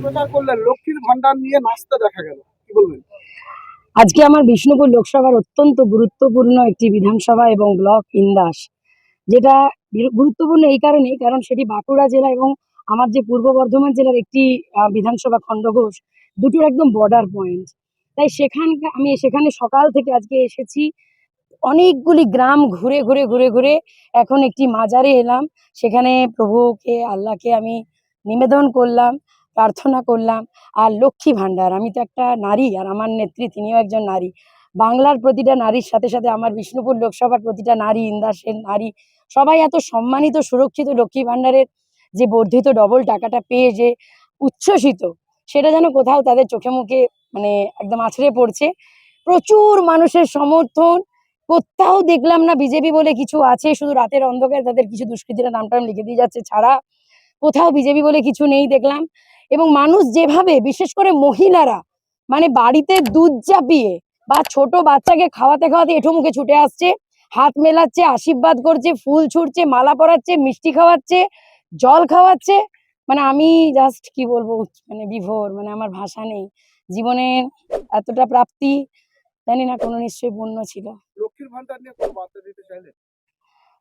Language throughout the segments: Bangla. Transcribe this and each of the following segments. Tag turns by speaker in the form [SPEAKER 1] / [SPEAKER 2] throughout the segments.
[SPEAKER 1] প্রচার করলেন, লক্ষ্মীর ভান্ডার নিয়ে নাচতে দেখা গেল, কি বলবেন?
[SPEAKER 2] আজকে আমার বিষ্ণুপুর লোকসভার অত্যন্ত গুরুত্বপূর্ণ একটি বিধানসভা এবং ব্লক ইন্দাস, যেটা গুরুত্বপূর্ণ এই কারণেই কারণ সেটি বাঁকুড়া জেলা এবং আমার যে পূর্ব বর্ধমান জেলার একটি বিধানসভা খণ্ডঘোষ, দুটোর একদম বর্ডার পয়েন্ট। তাই আমি সেখানে সকাল থেকে আজকে এসেছি, অনেকগুলি গ্রাম ঘুরে ঘুরে ঘুরে ঘুরে এখন একটি মাজারে এলাম। সেখানে প্রভুকে, আল্লাহকে আমি নিবেদন করলাম, প্রার্থনা করলাম। আর লক্ষ্মী ভাণ্ডার, আমি তো একটা নারী, আর আমার নেত্রী তিনিও একজন নারী। বাংলার প্রতিটা নারীর সাথে সাথে আমার বিষ্ণুপুর লোকসভার প্রতিটা নারী, ইন্দাসের নারী, সবাই এত সম্মানিত, সুরক্ষিত লক্ষ্মী ভাণ্ডারের যে বর্ধিত ডবল টাকাটা পেয়ে যে উচ্ছ্বসিত, সেটা যেন কোথাও তাদের চোখে মুখে মানে একদম আছড়ে পড়ছে। প্রচুর মানুষের সমর্থন, কোথাও দেখলাম না বিজেপি বলে কিছু আছে, শুধু রাতের অন্ধকারে তাদের কিছু দুষ্কৃতীরা নামটাম লিখে দিয়ে যাচ্ছে ছাড়া কোথাও বিজেপি বলে কিছু নেই দেখলাম। এবং মানুষ যেভাবে, বিশেষ করে মহিলারা, মানে বাড়িতে দুধ চাপিয়ে বা ছোট বাচ্চাকে খাওয়াতে খাওয়াতে এঁঠো মুখে ছুটে আসছে, হাত মেলাচ্ছে, আশীর্বাদ করছে, ফুল ছুটছে, মালা পরাচ্ছে, মিষ্টি খাওয়াচ্ছে, জল খাওয়াচ্ছে। মানে আমি জাস্ট কি বলবো, মানে বিভোর, মানে আমার ভাষা নেই। জীবনে এতটা প্রাপ্তি জানি না কোনো নিশ্চয়ই পুণ্য ছিল।
[SPEAKER 1] লক্ষ্মীর ভান্ডার নিয়ে কোনো বার্তা দিতে চাইলেন?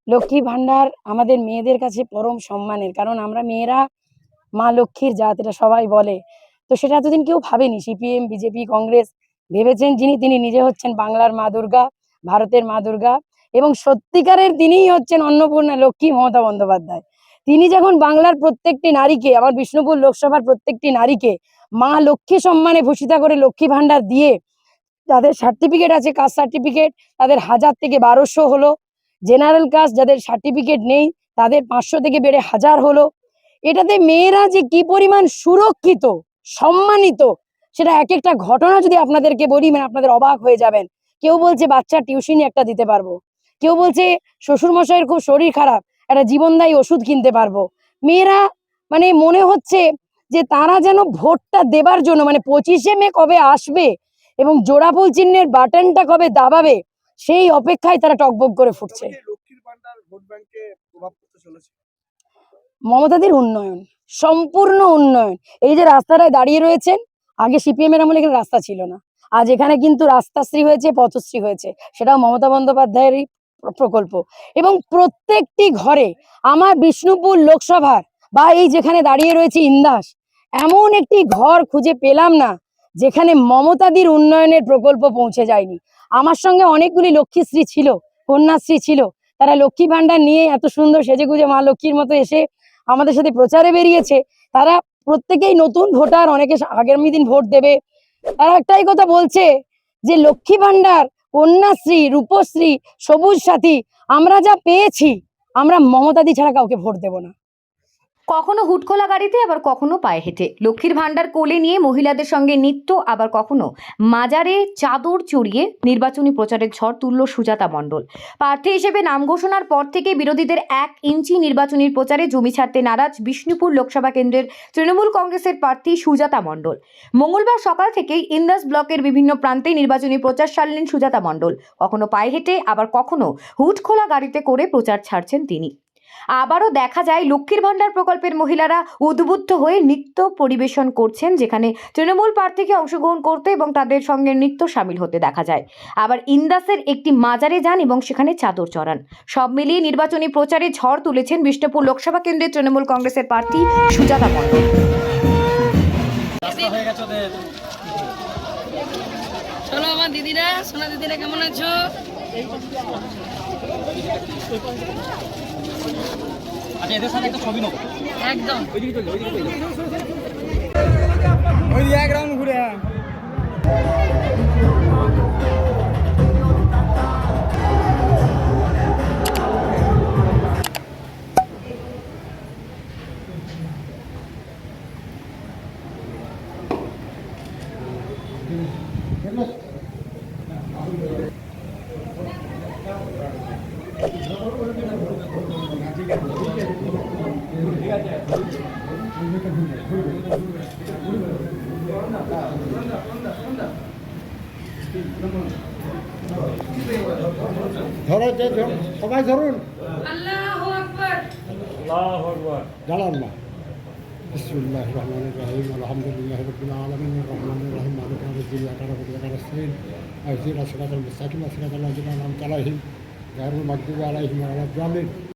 [SPEAKER 2] লক্ষ্মী ভাণ্ডার আমাদের মেয়েদের কাছে পরম সম্মানের, কারণ আমরা মেয়েরা মা লক্ষ্মীর জাত, এটা সবাই বলে। তো সেটা এতদিন কেউ ভাবেনি, সিপিএম, বিজেপি, কংগ্রেস ভেবেছেন যিনি, তিনি নিজে হচ্ছেন বাংলার মা দুর্গা, ভারতের মা দুর্গা, এবং সত্যিকারের তিনিই হচ্ছেন অন্নপূর্ণা লক্ষ্মী মমতা বন্দ্যোপাধ্যায়। তিনি যখন বাংলার প্রত্যেকটি নারীকে, আমার বিষ্ণুপুর লোকসভার প্রত্যেকটি নারীকে মা লক্ষ্মী সম্মানে ভূষিতা করে লক্ষ্মী ভাণ্ডার দিয়ে, যাদের সার্টিফিকেট আছে, কাস্ট সার্টিফিকেট, তাদের 1000 থেকে 1200 হলো। জেনারেল কাস্ট যাদের সার্টিফিকেট নেই তাদের 500 থেকে বেড়ে 1000 হলো। এটাতে মেয়েরা যে কি পরিমাণ সুরক্ষিত, সম্মানিত, সেটা এক একটা ঘটনা যদি আপনাদেরকে বলি, মানে আপনাদের অবাক হয়ে যাবেন। কেউ বলছে বাচ্চার টিউশনি একটা দিতে পারবো, কেউ বলছে শ্বশুর মশাইয়ের খুব শরীর খারাপ, একটা জীবনদায়ী ওষুধ কিনতে পারবো। মেয়েরা মানে মনে হচ্ছে যে তারা যেন ভোটটা দেবার জন্য, মানে 25শে মে কবে আসবে এবং জোড়াফুল চিহ্নের বাটনটা কবে দাবাবে, সেই অপেক্ষায় তারা টকবক করে ফুটছে।
[SPEAKER 1] লক্ষ্মীর ভান্ডার ভোট ব্যাংকে প্রভাব পড়তে চলেছে?
[SPEAKER 2] মমতাদির উন্নয়ন, সম্পূর্ণ উন্নয়ন। এই যে রাস্তাটায় দাঁড়িয়ে রয়েছেন, আগে সিপিএম এর আমলে এখানে রাস্তা ছিল না, আজ এখানে কিন্তু রাস্তাশ্রী হয়েছে, পথশ্রী হয়েছে, সেটাও মমতা বন্দ্যোপাধ্যায়েরই প্রকল্প। এবং প্রত্যেকটি ঘরে আমার বিষ্ণুপুর লোকসভার বা এই যেখানে দাঁড়িয়ে রয়েছে ইন্দাস, এমন একটি ঘর খুঁজে পেলাম না যেখানে মমতাদির উন্নয়নের প্রকল্প পৌঁছে যায়নি। আমার সঙ্গে অনেকগুলি লক্ষ্মীশ্রী ছিল, কন্যাশ্রী ছিল, তারা লক্ষ্মী ভাণ্ডার নিয়ে এত সুন্দর সেজেগুজে মা লক্ষ্মীর মতো এসে আমাদের সাথে প্রচারে বেরিয়েছে। তারা প্রত্যেকেই নতুন ভোটার, অনেকে আগামী দিন ভোট দেবে। তারা একটাই কথা বলছে যে লক্ষ্মী ভাণ্ডার, কন্যাশ্রী, রূপশ্রী, সবুজ সাথী আমরা যা পেয়েছি, আমরা মমতাদি ছাড়া কাউকে ভোট দেব না।
[SPEAKER 3] কখনো হুটখোলা গাড়িতে, আবার কখনো পায়ে হেঁটে লক্ষ্মীর ভাণ্ডার কোলে নিয়ে মহিলাদের সঙ্গে নৃত্য, আবার কখনো মাজারে চাদর চড়িয়ে নির্বাচনী প্রচারের ঝড় তুলল সুজাতা মণ্ডল। প্রার্থী হিসেবে নাম ঘোষণার পর থেকে বিরোধীদের 1 ইঞ্চি নির্বাচনী প্রচারে জমি ছাড়তে নারাজ বিষ্ণুপুর লোকসভা কেন্দ্রের তৃণমূল কংগ্রেসের প্রার্থী সুজাতা মণ্ডল। মঙ্গলবার সকাল থেকেই ইন্দাস ব্লকের বিভিন্ন প্রান্তে নির্বাচনী প্রচার সারলেন সুজাতা মণ্ডল। কখনো পায়ে হেঁটে, আবার কখনো হুটখোলা গাড়িতে করে প্রচার ছাড়ছেন তিনি। আবারও দেখা যায় লক্ষ্মীর ভাণ্ডার প্রকল্পের মহিলারা উদ্বুদ্ধ হয়ে নৃত্য পরিবেশন করছেন, যেখানে তৃণমূল প্রার্থীকে অংশগ্রহণ করতে এবং তাদের সঙ্গে নৃত্য সামিল হতে দেখা যায়। আবার ইন্দাসের একটি মাজারে যান এবং সেখানে চাদর চড়ান। সব মিলিয়ে নির্বাচনী প্রচারে ঝড় তুলেছেন বিষ্ণুপুর লোকসভা কেন্দ্রের তৃণমূল কংগ্রেসের প্রার্থী সুজাতা মণ্ডল।
[SPEAKER 4] চলো আমার দিদিরা, সোনা দিদিরা, কেমন আছো?
[SPEAKER 5] আচ্ছা, এদের সাথে একটা ছবি নেবো
[SPEAKER 4] একদম।
[SPEAKER 1] ওই এক রাউন্ড ঘুরে। ঠিক আছে।
[SPEAKER 6] ধরো যে সবাই ধরুন
[SPEAKER 4] আল্লাহু আকবার।
[SPEAKER 6] দাঁড়ান না বিসমিল্লাহির রহমানির রহিম আলহামদুলিল্লাহি রাব্বিল আলামিন আর রহমানির রহিম মালিকি ইয়াউমিদ্দিন ইyyaka na'budu wa iyyaka nasta'in ইহদিনাস সিরাতাল মুস্তাকিম সিরাতাল লাযিনা আন'আমতা আলাইহিম গায়রিল মাগদুবি আলাইহিম ওয়া লাদ-দাল্লিন।